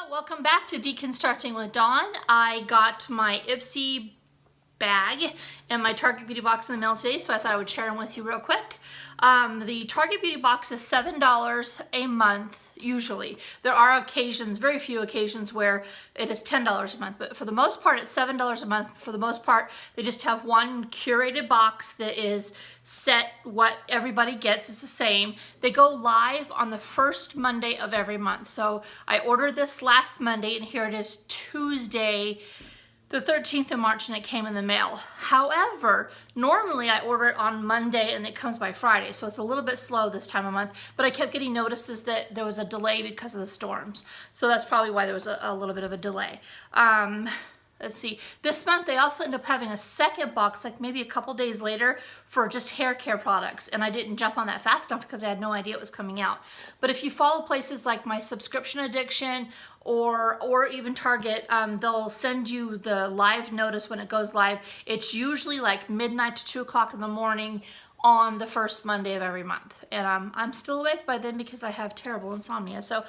Welcome back to Deconstructing with Dawn. I got my Ipsy bag and my Target Beauty box in the mail today, so I thought I would share them with you real quick. The Target Beauty box is $7 a month usually. There are occasions, very few occasions, where it is $10 a month, but for the most part it's $7 a month. For the most part, they just have one curated box that is set what everybody gets. It's the same. They go live on the first Monday of every month. So I ordered this last Monday and here it is Tuesday, the 13th of March, and it came in the mail. However, normally I order it on Monday and it comes by Friday, so it's a little bit slow this time of month, but I kept getting notices that there was a delay because of the storms. So that's probably why there was a little bit of a delay. Let's see, this month they also end up having a second box, like maybe a couple days later, for just hair care products, and I didn't jump on that fast enough because I had no idea it was coming out. But if you follow places like My Subscription Addiction or even Target, they'll send you the live notice when it goes live. It's usually like midnight to 2 o'clock in the morning on the first Monday of every month. And I'm still awake by then because I have terrible insomnia. So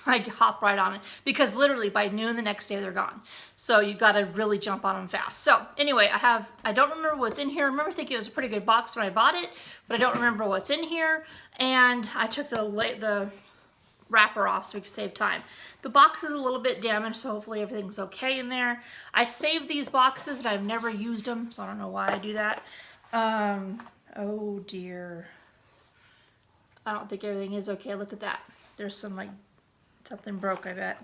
I hop right on it because literally by noon the next day they're gone. So you got to really jump on them fast. So anyway, I don't remember what's in here. I remember thinking it was a pretty good box when I bought it, but I don't remember what's in here. And I took the wrapper off so we could save time. The box is a little bit damaged, so hopefully everything's okay in there. I saved these boxes and I've never used them, so I don't know why I do that. Oh dear. I don't think everything is okay. Look at that. There's something broke, I bet.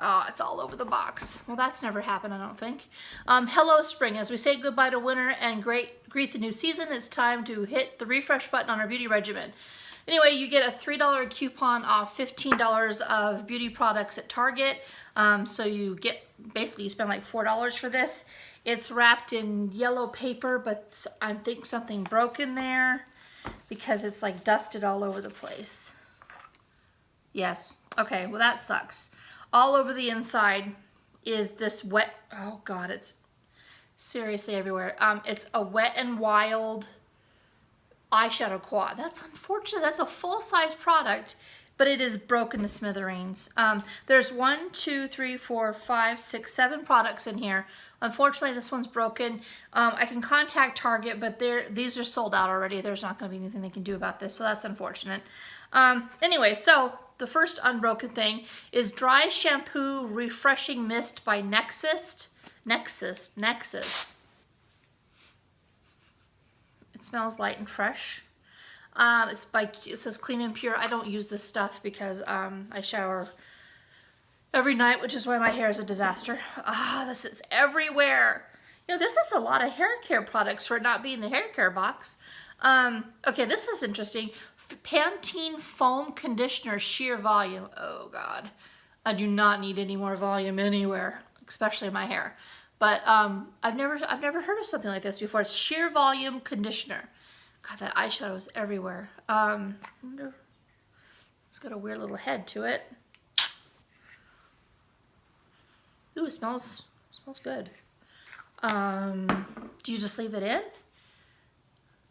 Oh, it's all over the box. Well, that's never happened, I don't think. Hello, spring. As we say goodbye to winter and greet the new season, it's time to hit the refresh button on our beauty regimen. Anyway, you get a $3 coupon off $15 of beauty products at Target. So you get, basically you spend like $4 for this. It's wrapped in yellow paper, but I think something broke in there because it's like dusted all over the place. Yes. Okay, well that sucks. All over the inside is this wet, oh God, it's seriously everywhere. It's a Wet and Wild eyeshadow quad. That's unfortunate. That's a full-size product, but it is broken to smithereens. There's 1, 2, 3, 4, 5, 6, 7 products in here. Unfortunately, this one's broken. I can contact Target, but these are sold out already. There's not going to be anything they can do about this, so that's unfortunate. Anyway, so the first unbroken thing is Dry Shampoo Refreshing Mist by Nexus. Nexus. It smells light and fresh. It says clean and pure. I don't use this stuff because I shower every night, which is why my hair is a disaster. This is everywhere. You know, this is a lot of hair care products for it not being the hair care box. Okay, this is interesting. Pantene Foam Conditioner Sheer Volume. Oh God, I do not need any more volume anywhere, especially my hair. But I've never heard of something like this before. It's sheer volume conditioner. God, that eyeshadow is everywhere. It's got a weird little head to it. Ooh, it smells good. Do you just leave it in?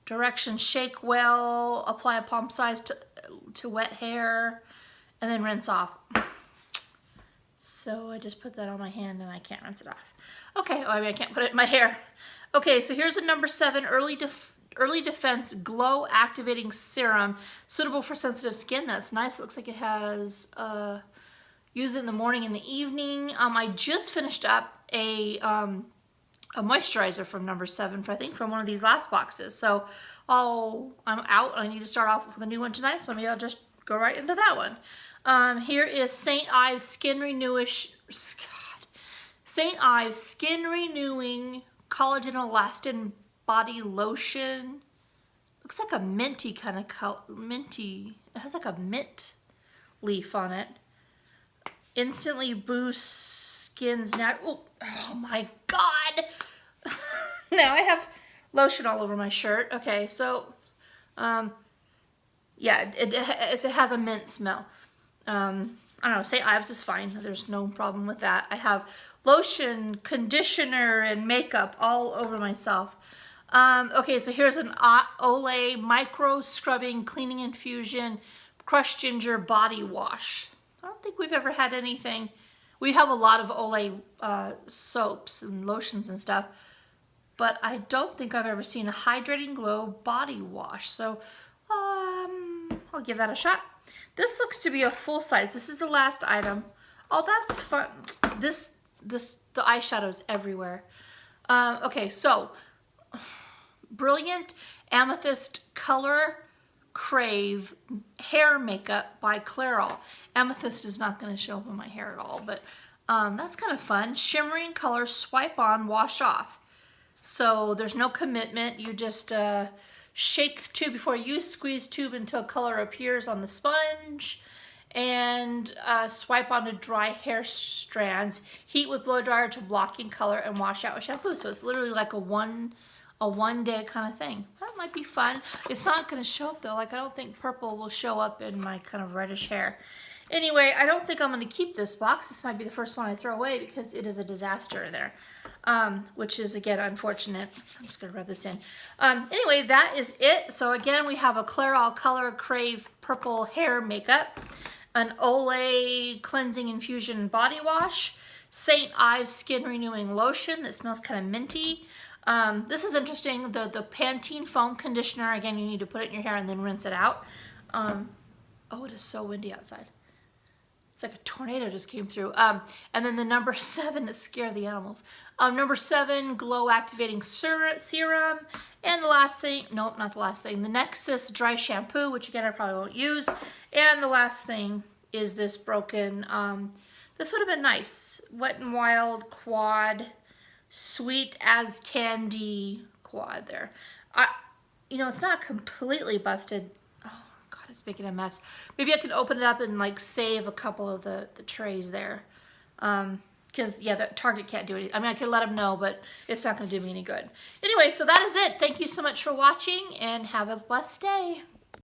Directions: shake well, apply a palm size to wet hair, and then rinse off. So I just put that on my hand and I can't rinse it off. Okay, I mean, I can't put it in my hair. Okay, so here's a number 7, Early Defense Glow Activating Serum, suitable for sensitive skin. That's nice. It looks like it has, use it in the morning and the evening. I just finished up a moisturizer from number 7, I think from one of these last boxes. So I'm out. I need to start off with a new one tonight, so maybe I'll just go right into that one. Here is St. Ives Skin Renewing Collagen Elastin Body Lotion. Looks like a minty kind of color. Minty. It has like a mint leaf on it. Instantly boosts skin's oh my God. Now I have lotion all over my shirt. Okay, so yeah, it has a mint smell. I don't know, St. Ives is fine. There's no problem with that. I have lotion, conditioner, and makeup all over myself. Okay, so here's an Olay Micro Scrubbing Cleaning Infusion Crushed Ginger Body Wash. don't think we've ever had anything. We have a lot of Olay soaps and lotions and stuff, but I don't think I've ever seen a Hydrating Glow body wash. So I'll give that a shot. This looks to be a full size. This is the last item. Oh, that's fun. The eyeshadow's everywhere. Okay, so Brilliant Amethyst Color Crave Hair Makeup by Clairol. Amethyst is not going to show up in my hair at all, but that's kind of fun. Shimmering color, swipe on, wash off. So there's no commitment. You just shake tube before you use, squeeze tube until color appears on the sponge, and swipe onto dry hair strands. Heat with blow dryer to blocking color and wash out with shampoo. So it's literally like a one day kind of thing. That might be fun. It's not going to show up though. Like I don't think purple will show up in my kind of reddish hair. Anyway, I don't think I'm going to keep this box. This might be the first one I throw away because it is a disaster in there. Which is again unfortunate. I'm just going to rub this in. Anyway, that is it. So again, we have a Clairol Color Crave Purple Hair Makeup, an Olay Cleansing Infusion Body Wash, St. Ives Skin Renewing Lotion that smells kind of minty. This is interesting. The Pantene Foam Conditioner, again, you need to put it in your hair and then rinse it out. Oh, it is so windy outside. It's like a tornado just came through. And then the number 7 is Scare the Animals. Number 7, Glow Activating Serum. And the last thing, nope, not the last thing, the Nexus Dry Shampoo, which again I probably won't use. And the last thing is this broken, this would have been nice, Wet&Wild Quad, Sweet as Candy Quad there. You know, it's not completely busted. Oh God, it's making a mess. Maybe I can open it up and like save a couple of the trays there. Because yeah, the Target can't do it. I mean, I could let them know, but it's not going to do me any good. Anyway, so that is it. Thank you so much for watching and have a blessed day.